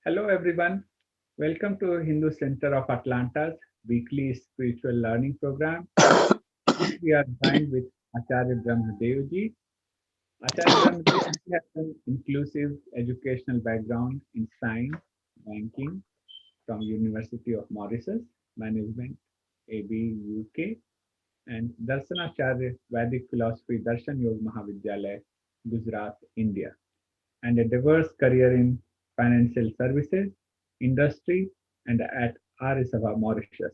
Hello, everyone. Welcome to Hindu Center of Atlanta's weekly spiritual learning program. Today we are joined with Acharya Brahmadevji. Acharya Brahmadevji has an inclusive educational background in science, banking from University of Mauritius, Management, AB, UK, and Darsanacharya Vedic Philosophy Darshan Yoga Mahavidyalaya, Gujarat, India, and a diverse career in financial services, industry, and at Arya Sabha Mauritius.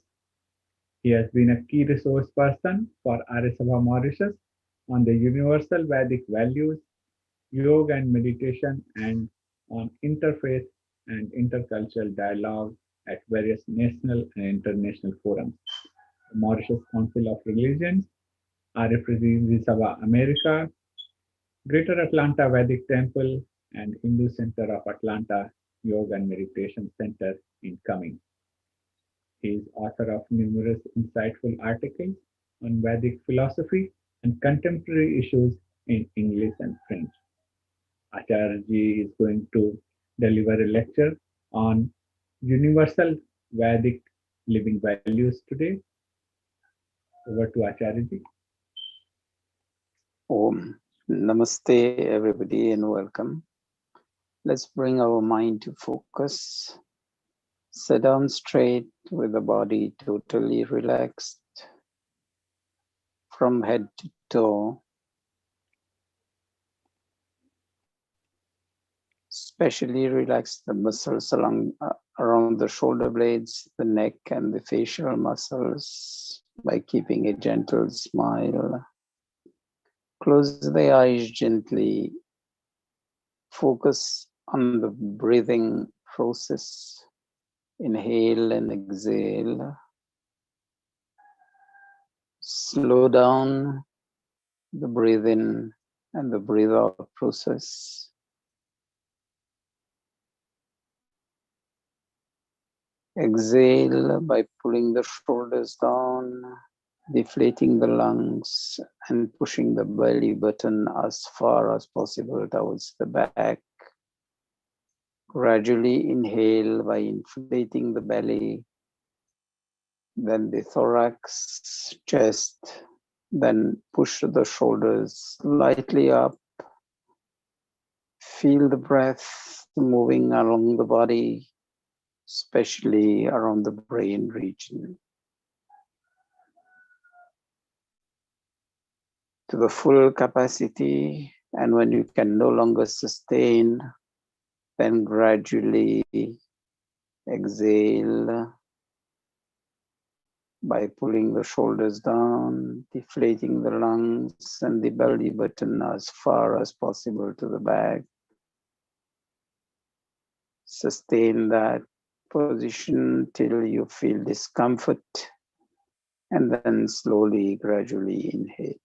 He has been a key resource person for Arya Sabha Mauritius on the universal Vedic values, yoga and meditation, and on interfaith and intercultural dialogue at various national and international forums. The Mauritius Council of Religions, Arya Prithvi Sabha America, Greater Atlanta Vedic Temple, and Hindu Center of Atlanta Yoga and Meditation Center incoming. He is author of numerous insightful articles on Vedic philosophy and contemporary issues in English and French. Acharya is going to deliver a lecture on universal Vedic living values today. Over to Acharya. Om. Namaste, everybody, and welcome. Let's bring our mind to focus. Sit down straight with the body totally relaxed from head to toe. Especially relax the muscles around the shoulder blades, the neck, and the facial muscles by keeping a gentle smile. Close the eyes gently. Focus on the breathing process. Inhale and exhale. Slow down the breathe in and the breathe out process. Exhale by pulling the shoulders down, deflating the lungs, and pushing the belly button as far as possible towards the back. Gradually inhale by inflating the belly, then the thorax, chest, then push the shoulders lightly up. Feel the breath moving along the body, especially around the brain region. To the full capacity, and when you can no longer sustain, then gradually exhale by pulling the shoulders down, deflating the lungs and the belly button as far as possible to the back. Sustain that position till you feel discomfort, and then slowly, gradually inhale.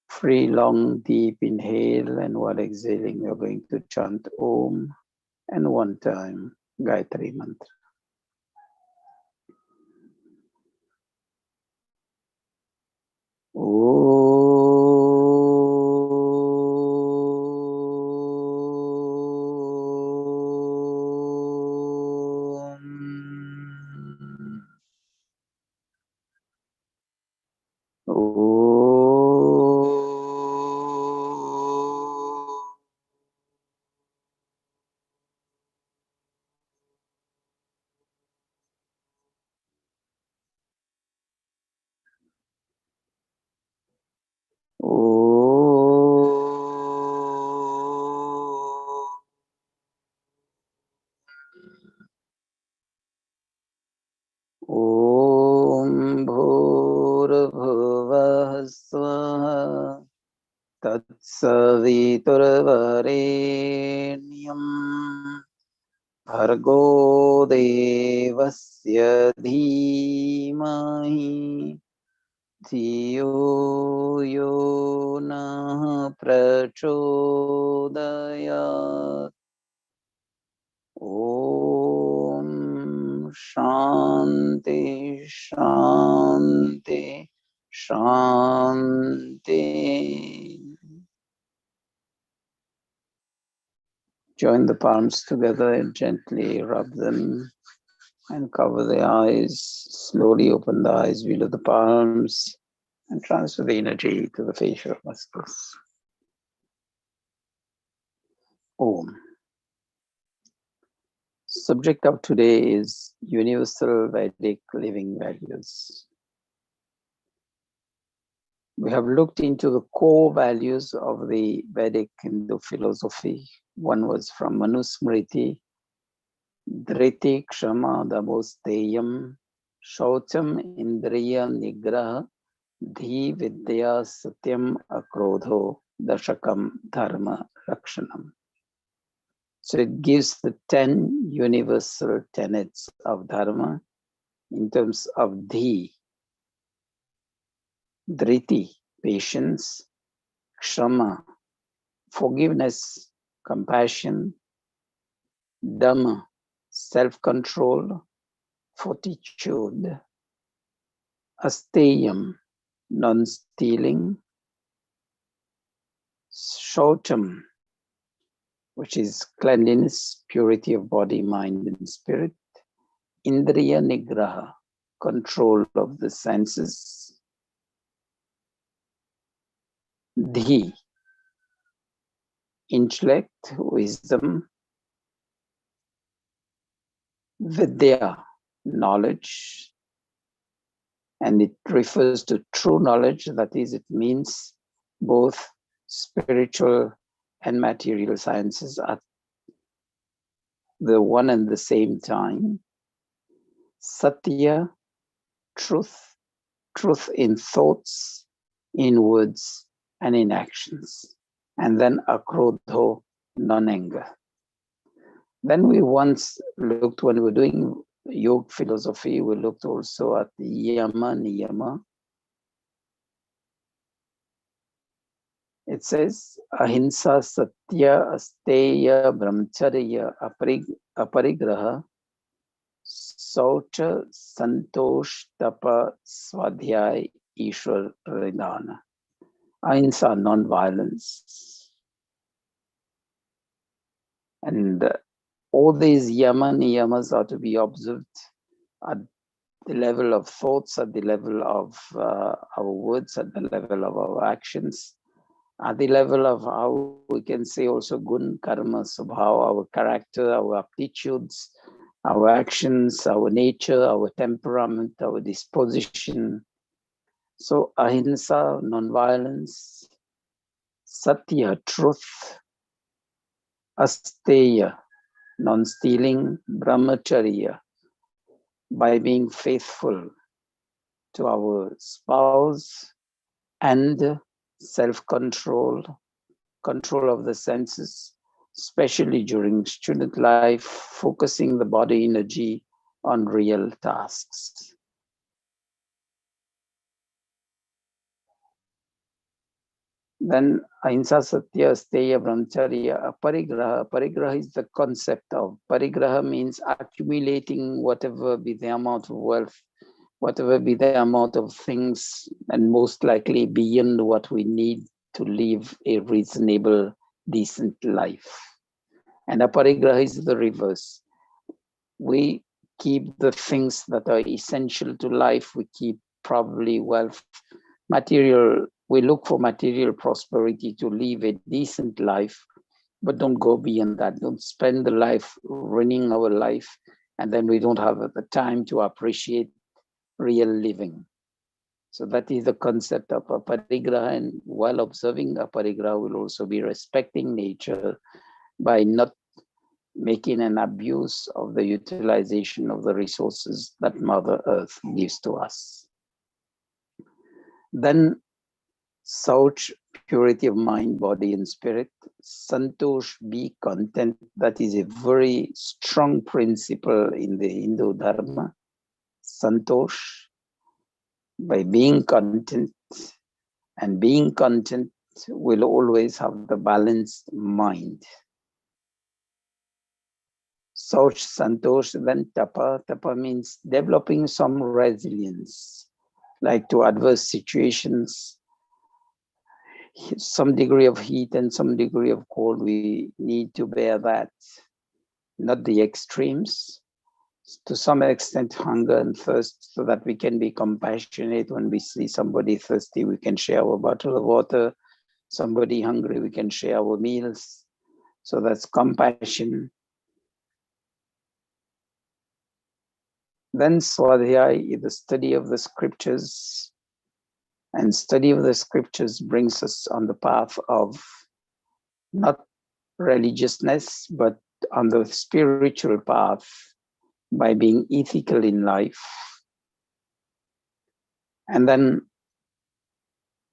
Free, long, deep inhale, and while exhaling, you're going to chant Om and one time Gayatri Mantra. Om Bhurabhuvah Swaha Tatsaviturvarenyam Bhargo Devasya Dhimahi Dhiyo Yo Nah Prachodayat. Om Shanti Shanti Shanti. Join the palms together and gently rub them and cover the eyes. Slowly open the eyes below the palms and transfer the energy to the facial muscles. Om. Subject of today is universal Vedic living values. We have looked into the core values of the Vedic Hindu philosophy. One was from Manusmriti, Dhriti Kshama Damosteyam, Shaucham Indriya Nigraha, Dhi Vidya Satyam Akrodho, Dashakam Dharma Rakshanam. So it gives the 10 universal tenets of Dharma in terms of Dhi, Dhriti, patience, Kshama, forgiveness, compassion, Dhamma, self-control, fortitude, Asteyam, non-stealing, Shaucham, which is cleanliness, purity of body, mind, and spirit, Indriya Nigraha, control of the senses, Dhi, intellect, wisdom, Vidya, knowledge, and it refers to true knowledge. That is, it means both spiritual and material sciences at the one and the same time. Satya, truth, truth in thoughts, in words, and in actions. And then akrodho, non-anger. Then we once looked, when we were doing yoga philosophy, we looked also at the yama, niyama. It says, ahimsa, satya, asteya, brahmacharya, aparigraha, saucha, santosh, tapa, swadhyay, ishwar, ridhana. Ahimsa, non-violence. And all these yama, niyamas are to be observed at the level of thoughts, at the level of our words, at the level of our actions, at the level of how we can say also gun, karma, subhava, our character, our aptitudes, our actions, our nature, our temperament, our disposition. So ahimsa, non-violence, satya, truth, asteya, non-stealing, brahmacharya, by being faithful to our spouse, and self-control, control of the senses, especially during student life, focusing the body energy on real tasks. Then ahimsa, satya, asteya, brahmacharya, aparigraha. Aparigraha is the concept of, parigraha means accumulating whatever be the amount of wealth, whatever be the amount of things, and most likely beyond what we need to live a reasonable, decent life. And aparigraha is the reverse. We keep the things that are essential to life. We keep probably wealth, material. We look for material prosperity to live a decent life, but don't go beyond that. Don't spend the life ruining our life, and then we don't have the time to appreciate real living. So that is the concept of aparigraha, and while observing aparigraha, will also be respecting nature by not making an abuse of the utilization of the resources that Mother Earth gives to us. Then Sauch, purity of mind, body, and spirit. Santosh, be content. That is a very strong principle in the Hindu Dharma. Santosh, by being content, and being content will always have the balanced mind. Sauch, santosh, then tapa. Tapa means developing some resilience, like to adverse situations. some degree of heat and some degree of cold. We need to bear that, not the extremes. To some extent, hunger and thirst, so that we can be compassionate. When we see somebody thirsty, we can share our bottle of water. Somebody hungry, we can share our meals. So that's compassion. Then Swadhyay is the study of the scriptures. And study of the scriptures brings us on the path of not religiousness, but on the spiritual path by being ethical in life. And then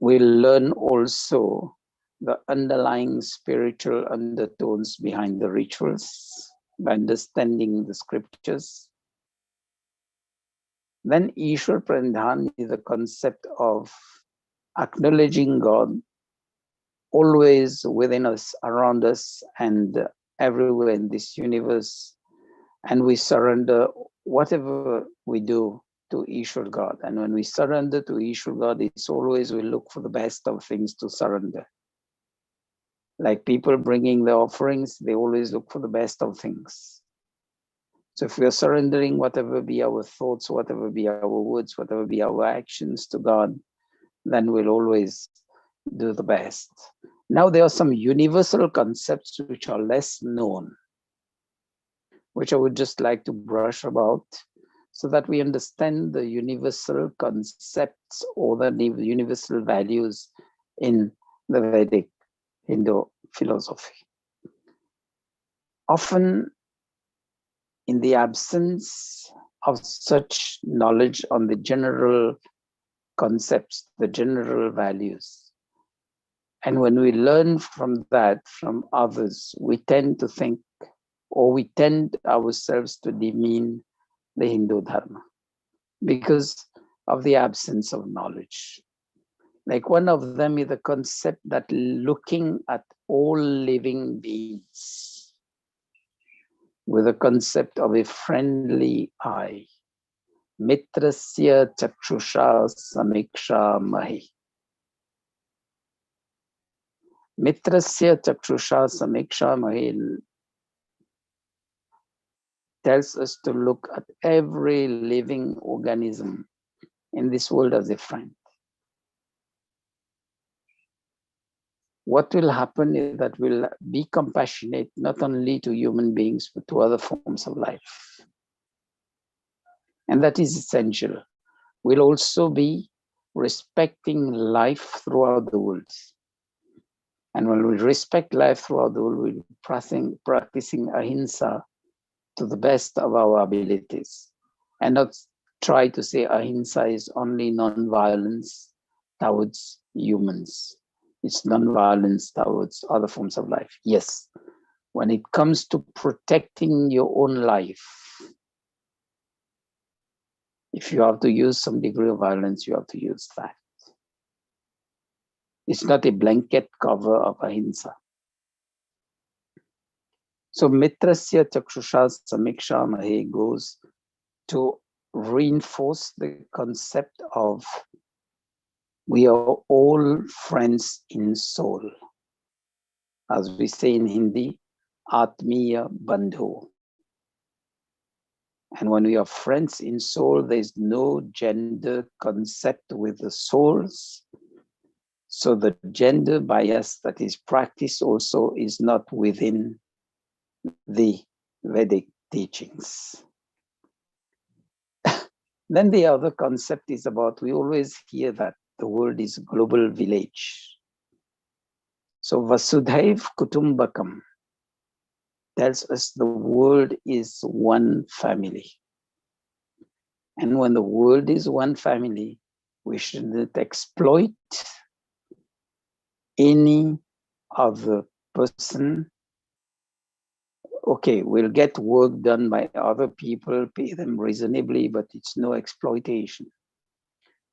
we'll learn also the underlying spiritual undertones behind the rituals by understanding the scriptures. Then Ishwar Pranidhan is the concept of acknowledging God always within us, around us, and everywhere in this universe. And we surrender whatever we do to Ishwar God. And when we surrender to Ishwar God, it's always we look for the best of things to surrender. Like people bringing the offerings, they always look for the best of things. So if we are surrendering whatever be our thoughts, whatever be our words, whatever be our actions to God, then we'll always do the best. Now there are some universal concepts which are less known, which I would just like to brush about so that we understand the universal concepts or the universal values in the Vedic Hindu philosophy. Often, in the absence of such knowledge on the general concepts, the general values, and when we learn from that, from others, we tend to think, or we tend ourselves to demean the Hindu Dharma because of the absence of knowledge. Like one of them is the concept that looking at all living beings with a concept of a friendly eye. Mitrasya chakshusha samiksha mahi. Mitrasya chakshusha samiksha mahi tells us to look at every living organism in this world as a friend. What will happen is that we'll be compassionate not only to human beings, but to other forms of life. And that is essential. We'll also be respecting life throughout the world. And when we respect life throughout the world, we'll be practicing ahimsa to the best of our abilities. And not try to say ahimsa is only non-violence towards humans. It's non-violence towards other forms of life. Yes, when it comes to protecting your own life, if you have to use some degree of violence, you have to use that. It's not a blanket cover of ahimsa. So mitrasya chakshusha samiksha mahe goes to reinforce the concept of we are all friends in soul. As we say in Hindi, Atmiya Bandhu. And when we are friends in soul, there's no gender concept with the souls. So the gender bias that is practiced also is not within the Vedic teachings. Then the other concept is about, we always hear that the world is a global village. So Vasudhaiv Kutumbakam tells us the world is one family. And when the world is one family, we shouldn't exploit any other person. Okay, we'll get work done by other people, pay them reasonably, but it's no exploitation.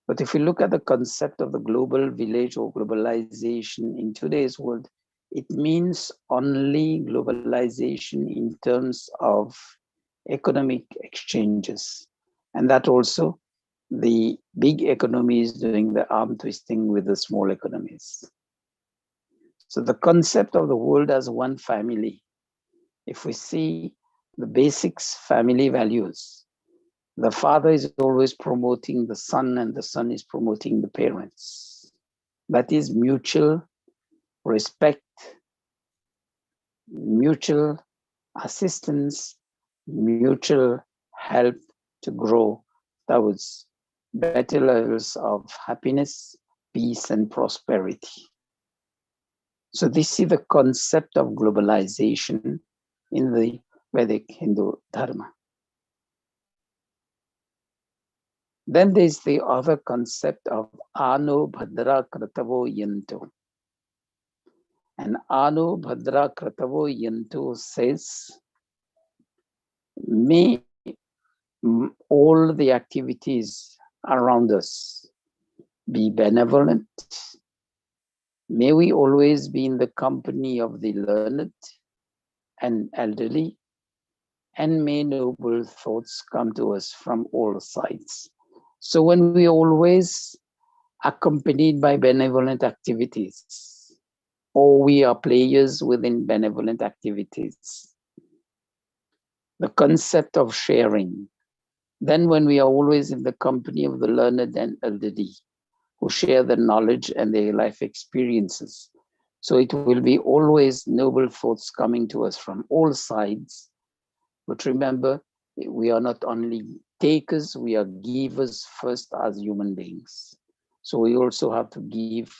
But if we look at the concept of the global village or globalization in today's world, it means only globalization in terms of economic exchanges. And that also the big economies doing the arm twisting with the small economies. So the concept of the world as one family, if we see the basics family values, the father is always promoting the son and the son is promoting the parents. That is mutual respect, mutual assistance, mutual help to grow towards better levels of happiness, peace, and prosperity. So this is the concept of globalization in the Vedic Hindu Dharma. Then there's the other concept of Ano Bhadra Kratavo Yanto. And Ano Bhadra Kratavo Yanto says, may all the activities around us be benevolent. May we always be in the company of the learned and elderly, and may noble thoughts come to us from all sides. So when we always accompanied by benevolent activities, or we are players within benevolent activities, the concept of sharing, then when we are always in the company of the learned and elderly, who share their knowledge and their life experiences, so it will be always noble thoughts coming to us from all sides. But remember, we are not only takers, we are givers first as human beings. So we also have to give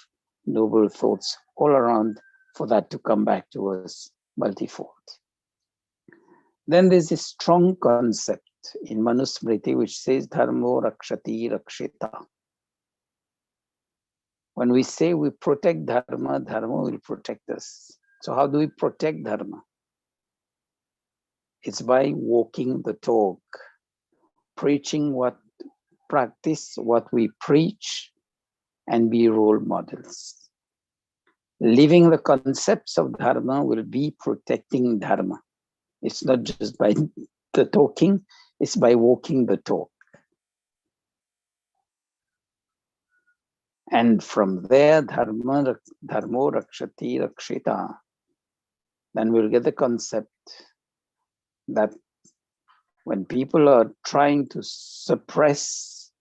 noble thoughts all around for that to come back to us multifold. Then there's a strong concept in Manusmriti which says Dharmo Rakshati Rakshita. When we say we protect Dharma, Dharma will protect us. So how do we protect Dharma? It's by walking the talk, preaching what, practice what we preach, and be role models. Living the concepts of Dharma will be protecting Dharma. It's not just by the talking, it's by walking the talk. And from there, Dharmo Rakshati Rakshita, then we'll get the concept that when people are trying to suppress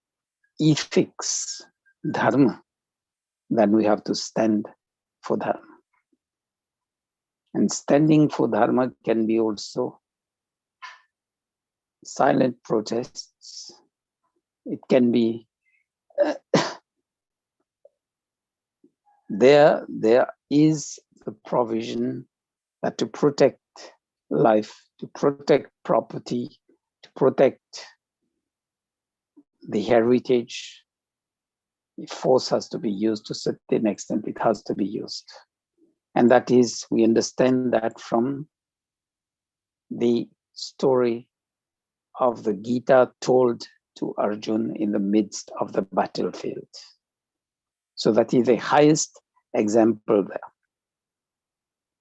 ethics, Dharma, then we have to stand for Dharma. And standing for Dharma can be also silent protests. It can be there is the provision that to protect life, to protect property, to protect the heritage, if force has to be used to a certain extent, it has to be used. And that is, we understand that from the story of the Gita told to Arjuna in the midst of the battlefield. So that is the highest example there.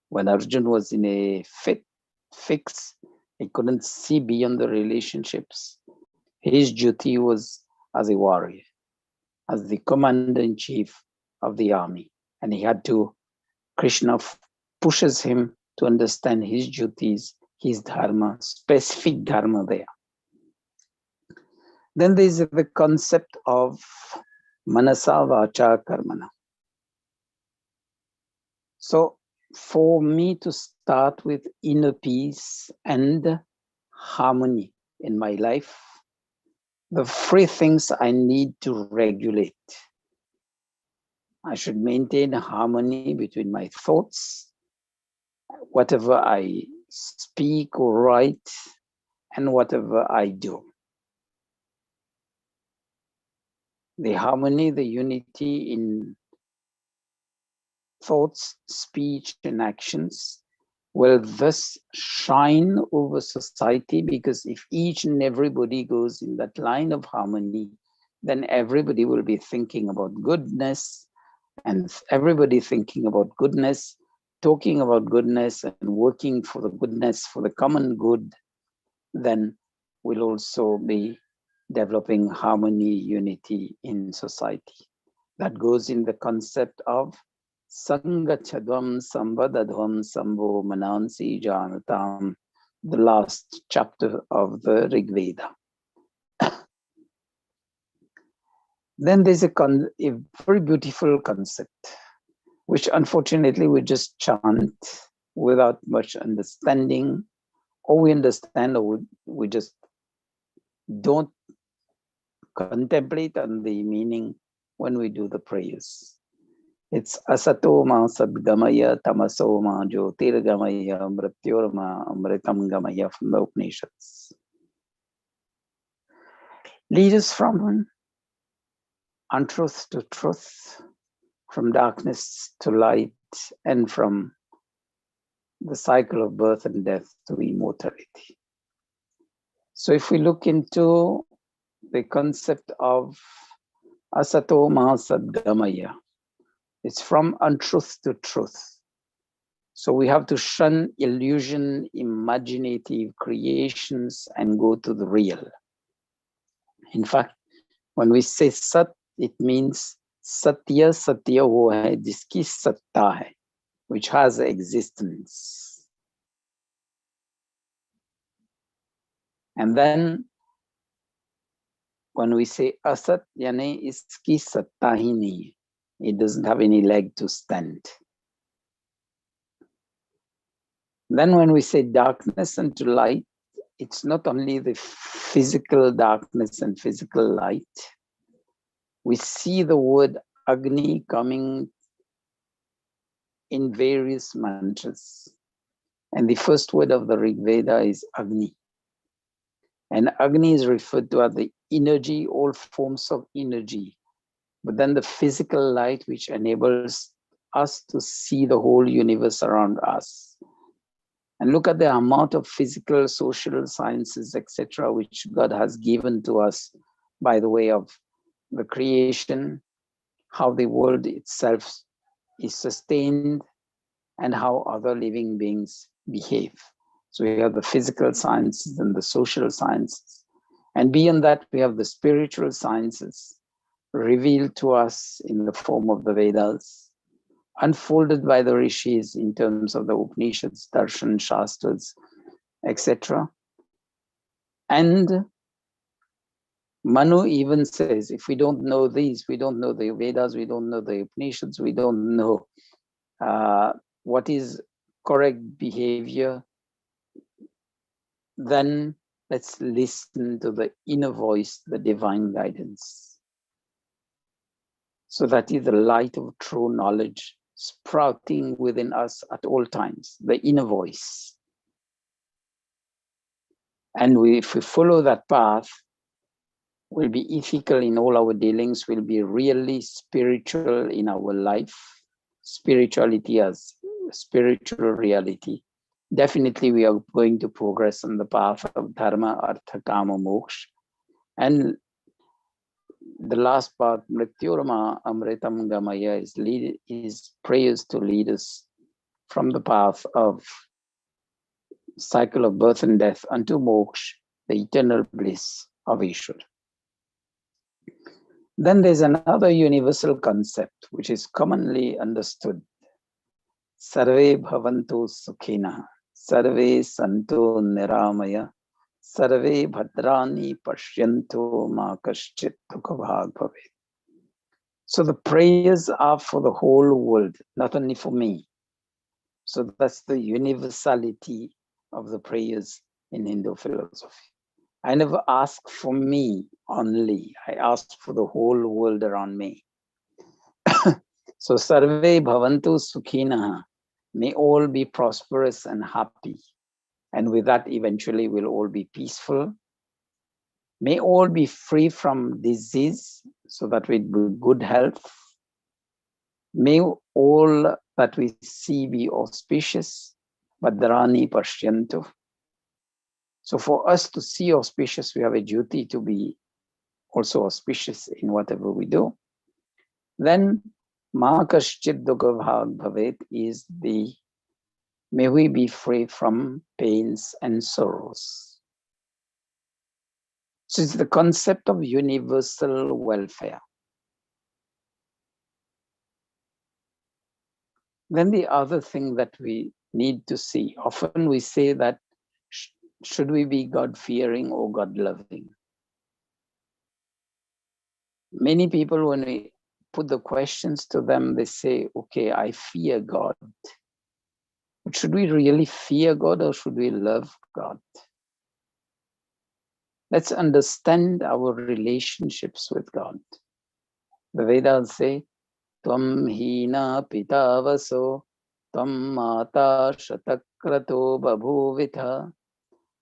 When Arjuna was in a fix, he couldn't see beyond the relationships. His duty was as a warrior, as the commander-in-chief of the army. And he had to, Krishna pushes him to understand his duties, his dharma, specific dharma there. Then there is the concept of manasa vacha karmana. So for me to start with inner peace and harmony in my life, the three things I need to regulate. I should maintain harmony between my thoughts, whatever I speak or write, and whatever I do. The harmony, the unity in thoughts, speech, and actions will thus shine over society, because if each and everybody goes in that line of harmony, then everybody will be thinking about goodness, and everybody thinking about goodness, talking about goodness, and working for the goodness, for the common good, then we'll also be developing harmony, unity in society. That goes in the concept of Sangachadvam Sambadadhvam Sambho Manansi Janatam, the last chapter of the Rig Veda. Then there's a very beautiful concept, which unfortunately we just chant without much understanding, or we understand, or we just don't contemplate on the meaning when we do the prayers. It's asato ma sadgamaya tamaso ma jyotirgamaya mrityorma amritam gamaya from the Upanishads. Lead us from untruth to truth, from darkness to light, and from the cycle of birth and death to immortality. So if we look into the concept of asato ma sadgamaya, it's from untruth to truth. So we have to shun illusion, imaginative creations, and go to the real. In fact, when we say sat, it means satya ho hai, jiski satta hai, which has existence. And then when we say asat, yani iski satta hi nahi, it doesn't have any leg to stand. Then when we say darkness into light, it's not only the physical darkness and physical light. We see the word Agni coming in various mantras. And the first word of the Rig Veda is Agni. And Agni is referred to as the energy, all forms of energy. But then the physical light, which enables us to see the whole universe around us. And look at the amount of physical, social sciences, etc., which God has given to us by the way of the creation, how the world itself is sustained, and how other living beings behave. So we have the physical sciences and the social sciences. And beyond that, we have the spiritual sciences revealed to us in the form of the Vedas, unfolded by the rishis in terms of the Upanishads, Darshan, Shastras, etc. And Manu even says, if we don't know these, we don't know the Vedas, we don't know the Upanishads, we don't know what is correct behavior, then let's listen to the inner voice, the divine guidance. So that is the light of true knowledge sprouting within us at all times, the inner voice. And if we follow that path, we'll be ethical in all our dealings, we'll be really spiritual in our life, spirituality as spiritual reality. Definitely we are going to progress on the path of dharma, artha, kama, moksha. And the last part, mrityorma amritam gamaya, is prayers to lead us from the path of cycle of birth and death unto moksha, the eternal bliss of Ishvara. Then there's another universal concept which is commonly understood. Sarve bhavantu sukhina, sarve santo niramaya, sarve bhadrani pashyanto ma kaschit dukhabhag bhavet. So the prayers are for the whole world, not only for me. So that's the universality of the prayers in Hindu philosophy. I never ask for me only. I ask for the whole world around me. So sarve bhavantu sukhina, may all be prosperous and happy. And with that, eventually we'll all be peaceful. May all be free from disease so that we have good health. May all that we see be auspicious. Bhadrani pashyantu. So for us to see auspicious, we have a duty to be also auspicious in whatever we do. Then ma kaschit dukhabhag bhavet is the may we be free from pains and sorrows. So it's the concept of universal welfare. Then the other thing that we need to see, often we say that should we be God-fearing or God-loving? Many people, when we put the questions to them, they say, okay, I fear God. But should we really fear God or should we love God? Let's understand our relationships with God. The Vedas say, Tvam hina pitavaso, tvam mata shatakrato babhuvitha,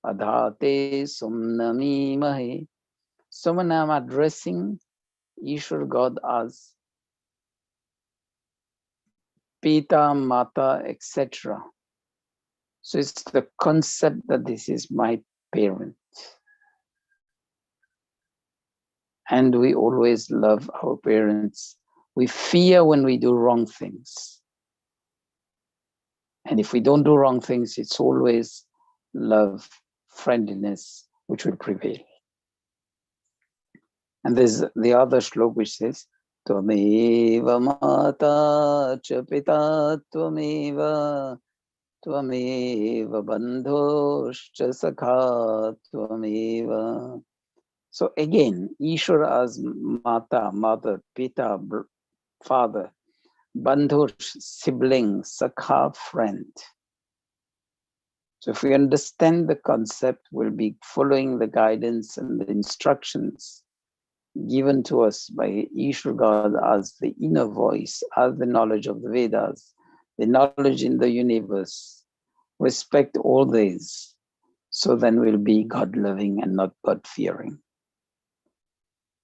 adhate sumnami mahe. So when I'm addressing Ishwar God as Pita, Mata, etc. So it's the concept that this is my parent. And we always love our parents. We fear when we do wrong things. And if we don't do wrong things, it's always love, friendliness, which will prevail. And there's the other shlok which says, Tvameva mata cha pita tvameva Tvameva bandhoscha sakha tvameva. So again, Ishvara as Mata, mother, Pita, father, bandhosh, sibling, sakha, friend. So if we understand the concept, we'll be following the guidance and the instructions given to us by Ishvara God as the inner voice, as the knowledge of the Vedas, the knowledge in the universe. Respect all these, so then we'll be God-loving and not God-fearing.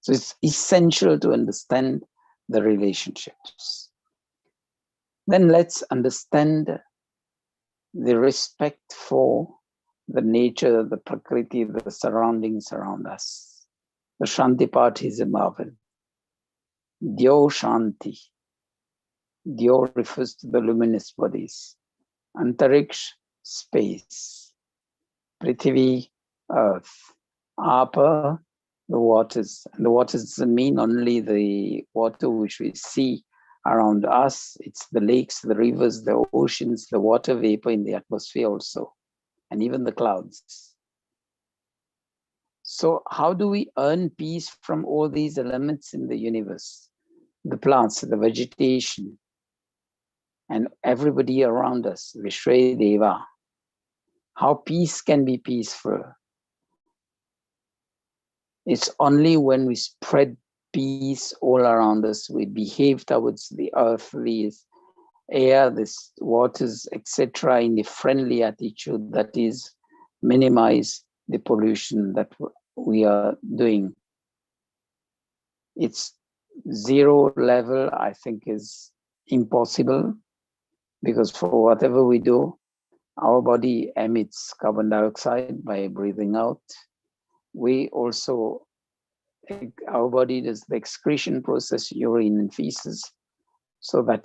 So it's essential to understand the relationships. Then let's understand the respect for the nature, the prakriti, the surroundings around us. The Shanti part is a marvel. Dyo Shanti. Dyo refers to the luminous bodies. Antariksh, space. Prithvi, earth. Apa, the waters. And the waters doesn't mean only the water which we see around us. It's the lakes, the rivers, the oceans, the water vapor in the atmosphere also, and even the clouds. So how do we earn peace from all these elements in the universe? The plants, the vegetation, and everybody around us, Vishwe Deva. How peace can be peaceful? It's only when we spread peace all around us, we behave towards the earth, the air, the waters, etc., in a friendly attitude that is minimize the pollution that we are doing. It's zero level, I think, is impossible, because for whatever we do, our body emits carbon dioxide by breathing out. We also, our body does the excretion process, urine and feces. So that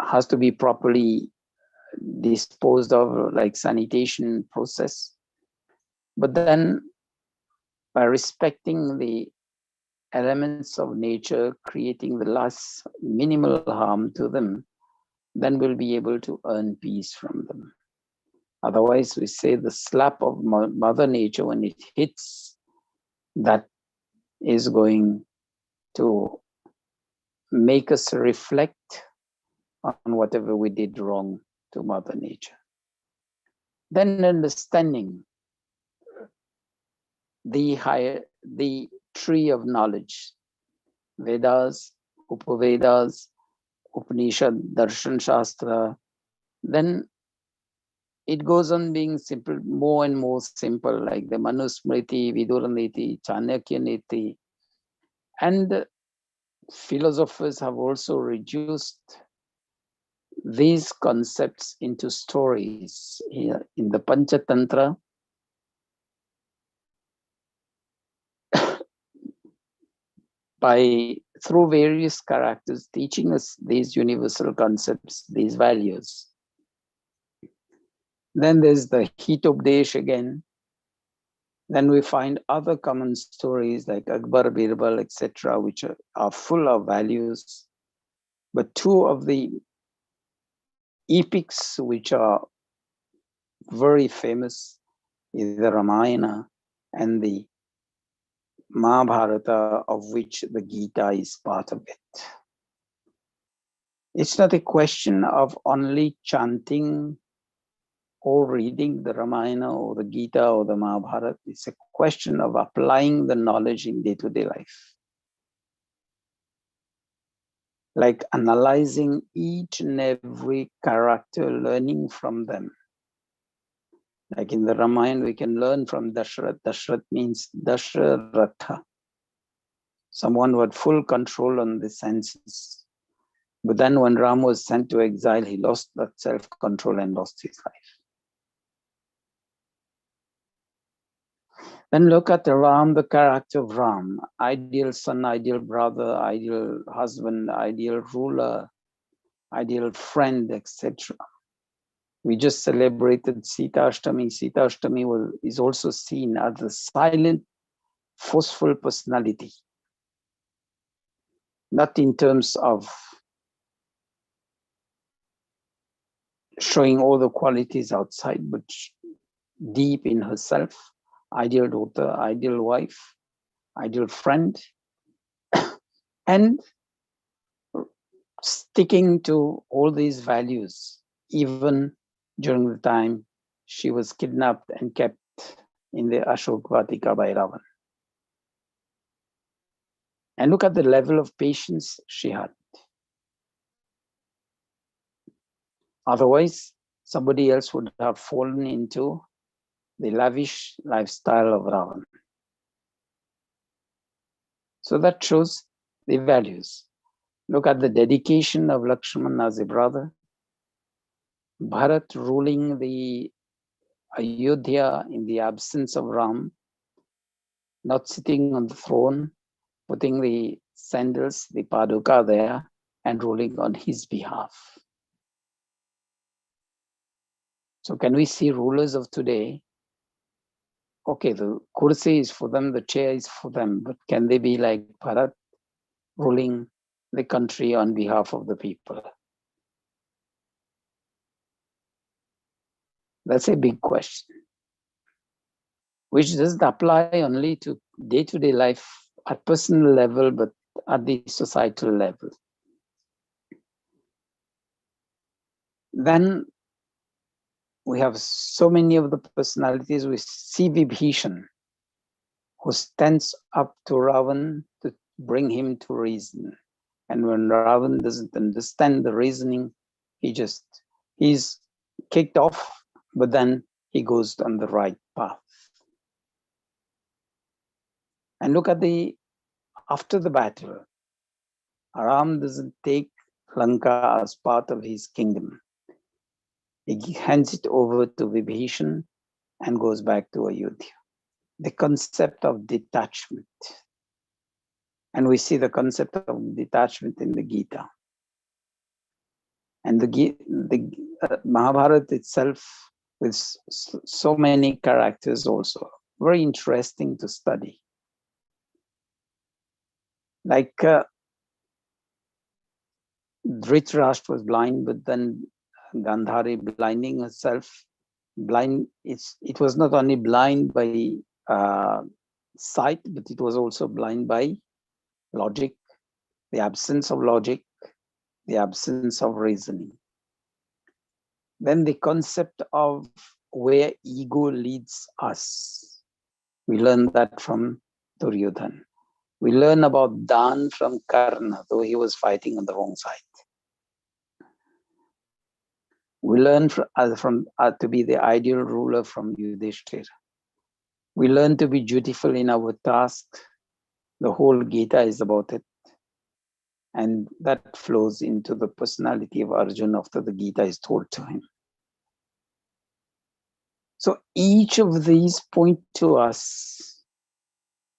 has to be properly disposed of, like sanitation process. But then by respecting the elements of nature, creating the last minimal harm to them, then we'll be able to earn peace from them. Otherwise, we say the slap of Mother Nature, when it hits, that is going to make us reflect on whatever we did wrong to Mother Nature. Then understanding the tree of knowledge, Vedas, Upavedas, Upanishad, Darshan Shastra, then it goes on being simple, more and more simple, like the Manusmriti, Viduraniti, Chanakyaniti. And philosophers have also reduced these concepts into stories. Here in the Panchatantra, through various characters teaching us these universal concepts, these values. Then there's the Hitopdesh again. Then we find other common stories like Akbar, Birbal, etc., which are full of values. But two of the epics which are very famous is the Ramayana and the Mahabharata, of which the Gita is part of it. It's not a question of only chanting or reading the Ramayana or the Gita or the Mahabharata. It's a question of applying the knowledge in day-to-day life. Like analyzing each and every character, learning from them. Like in the Ramayana, we can learn from Dashrath. Dashrath means Dasharatha, someone who had full control on the senses. But then when Ram was sent to exile, he lost that self-control and lost his life. Then look at Ram, the character of Ram, ideal son, ideal brother, ideal husband, ideal ruler, ideal friend, etc. We just celebrated Sita Ashtami. Sita Ashtami is also seen as the silent, forceful personality. Not in terms of showing all the qualities outside, but deep in herself, ideal daughter, ideal wife, ideal friend, and sticking to all these values, even during the time she was kidnapped and kept in the Ashok Vatika by Ravan. And look at the level of patience she had. Otherwise, somebody else would have fallen into the lavish lifestyle of Ravan. So that shows the values. Look at the dedication of Lakshman as a brother. Bharat ruling the Ayodhya in the absence of Ram, not sitting on the throne, putting the sandals, the paduka there, and ruling on his behalf. So can we see rulers of today? Okay, the kursi is for them, the chair is for them, but can they be like Bharat, ruling the country on behalf of the people? That's a big question, which doesn't apply only to day-to-day life at personal level, but at the societal level. Then we have so many of the personalities. We see Vibhishan, who stands up to Ravan to bring him to reason. And when Ravan doesn't understand the reasoning, he's kicked off, but then he goes on the right path. And look at after the battle, Ram doesn't take Lanka as part of his kingdom. He hands it over to Vibhishan and goes back to Ayodhya. The concept of detachment. And we see the concept of detachment in the Gita. And the Mahabharata itself, with so many characters also, very interesting to study. Like Dhritarashtra was blind, but then Gandhari blinding herself. It was not only blind by sight, but it was also blind by logic, the absence of logic, the absence of reasoning. Then the concept of where ego leads us. We learn that from Duryodhana. We learn about Dan from Karna, though he was fighting on the wrong side. We learn to be the ideal ruler from Yudhishthira. We learn to be dutiful in our task. The whole Gita is about it. And that flows into the personality of Arjuna after the Gita is told to him. So each of these point to us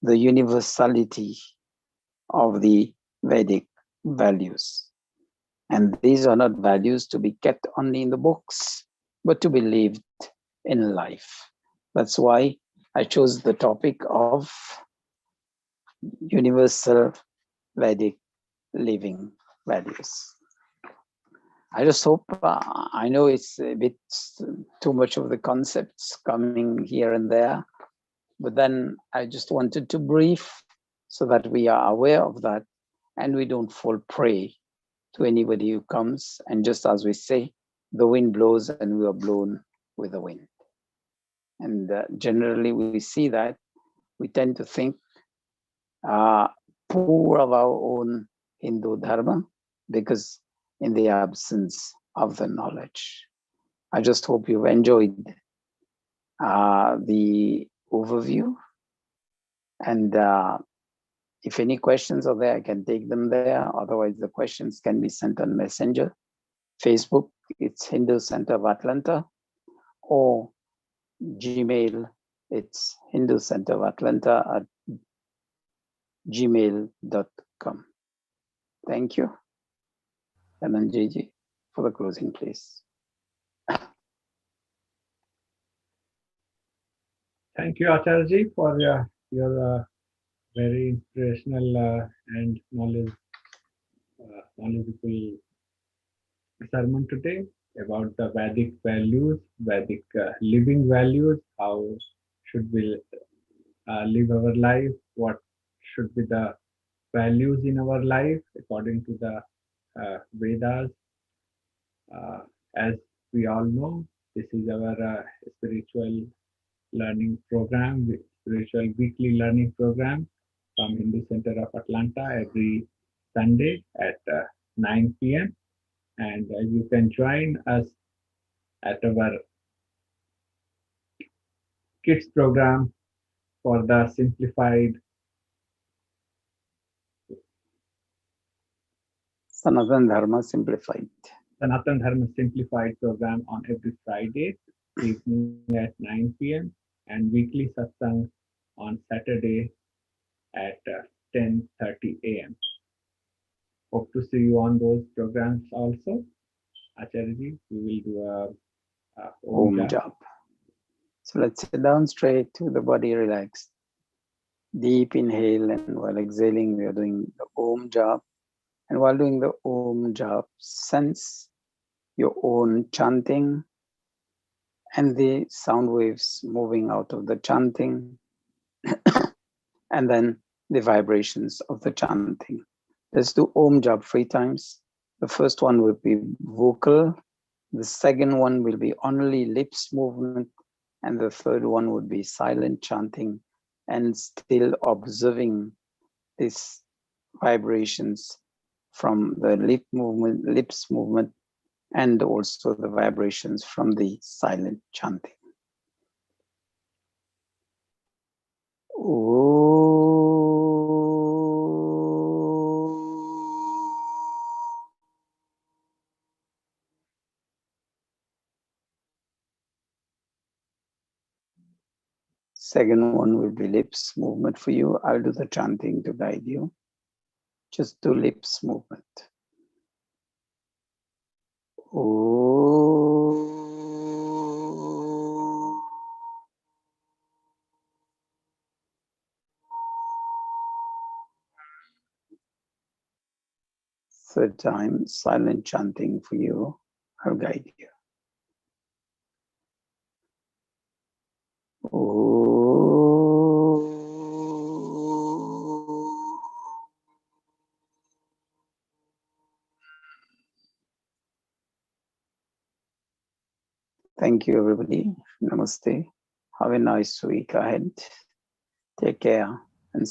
the universality of the Vedic values. And these are not values to be kept only in the books, but to be lived in life. That's why I chose the topic of universal Vedic living values. I just hope, I know it's a bit too much of the concepts coming here and there, but then I just wanted to brief so that we are aware of that and we don't fall prey to anybody who comes. And just as we say, the wind blows and we are blown with the wind. And generally we see that we tend to think poor of our own Hindu dharma because in the absence of the knowledge. I just hope you've enjoyed the overview. And if any questions are there, I can take them there. Otherwise, the questions can be sent on Messenger. Facebook, it's Hindu Center of Atlanta, or Gmail, it's Hindu Center of Atlanta at gmail.com. Thank you. And then Gigi for the closing, please. Thank you, Acharji, for your very inspirational and knowledgeable sermon today about the Vedic values, Vedic living values, how should we live our life, what should be the values in our life according to the Vedas. As we all know, this is our spiritual learning program, spiritual weekly learning program from Hindu Center of Atlanta every Sunday at 9 p.m. And you can join us at our kids program for the simplified Sanatan Dharma Simplified. Sanatan Dharma Simplified program on every Friday evening at 9 p.m. and weekly satsang on Saturday at 10:30 a.m. Hope to see you on those programs also. Acharya, we will do a Om Jap. So let's sit down straight to the body relaxed. Deep inhale, and while exhaling, we are doing the Om Jap. And while doing the Om Jap, sense your own chanting and the sound waves moving out of the chanting, and then the vibrations of the chanting. Let's do Om Jap 3 times. The first one will be vocal. The second one will be only lips movement. And the third one would be silent chanting and still observing these vibrations from the lips movement, and also the vibrations from the silent chanting. Second one will be lips movement for you. I'll do the chanting to guide you. Just do lips movement. Third time, silent chanting for you. I'll guide you. Thank you, everybody. Namaste. Have a nice week ahead. Take care and